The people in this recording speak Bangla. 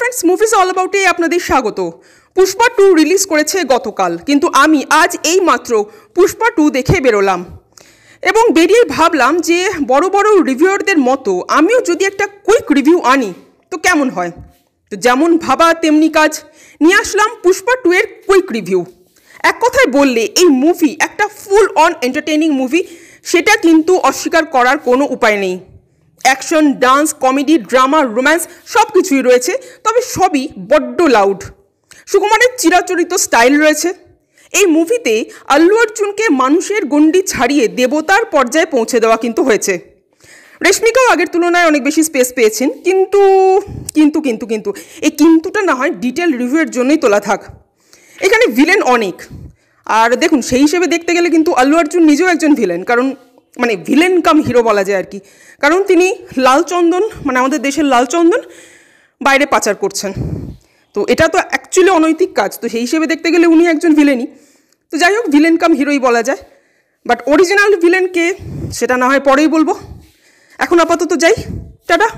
ফ্রেন্ডস, মুভিজ অল অ্যাবাউটে আপনাদের স্বাগত। পুষ্পা 2 রিলিজ করেছে গতকাল, কিন্তু আমি আজ এই মাত্র পুষ্পা 2 দেখে বেরোলাম এবং বেরিয়ে ভাবলাম যে বড় বড় রিভিউয়ারদের মতো আমিও যদি একটা কুইক রিভিউ আনি তো কেমন হয়। তো যেমন ভাবা তেমনি কাজ, নিয়ে আসলাম পুষ্পা 2 এর কুইক রিভিউ। এক কথায় বললে এই মুভি একটা ফুল অন এন্টারটেইনিং মুভি, সেটা কিন্তু অস্বীকার করার কোনো উপায় নেই। Action, dance, comedy, drama, romance সব কিছুই রয়েছে, তবে সবই বড্ড লাউড। সুকুমারের চিরাচরিত স্টাইল রয়েছে। এই মুভিতে আল্লু অর্জুনকে মানুষের গণ্ডি ছাড়িয়ে দেবতার পর্যায়ে পৌঁছে দেওয়া কিন্তু হয়েছে। রেশমিকাও আগের তুলনায় অনেক বেশি স্পেস পেয়েছেন, কিন্তু কিন্তু কিন্তু কিন্তু এই কিন্তুটা না হয় ডিটেল রিভিউয়ের জন্যই তোলা থাক। এখানে ভিলেন অনেক, আর দেখুন সেই হিসেবে দেখতে গেলে কিন্তু আল্লু অর্জুন নিজেও একজন ভিলেন, কারণ মানে ভিলেন কাম হিরো বলা যায় আর কি। কারণ তিনি লাল চন্দন, মানে আমাদের দেশের লাল চন্দন বাইরে পাচার করছেন। তো এটা তো অ্যাকচুয়ালি অনৈতিক কাজ, তো সেই হিসেবে দেখতে গেলে উনি একজন ভিলেনই। তো যাই হোক, ভিলেন কাম হিরোই বলা যায়। বাট অরিজিনাল ভিলেন কে সেটা না হয় পরেই বলবো। এখন আপাতত যাই, টাটা।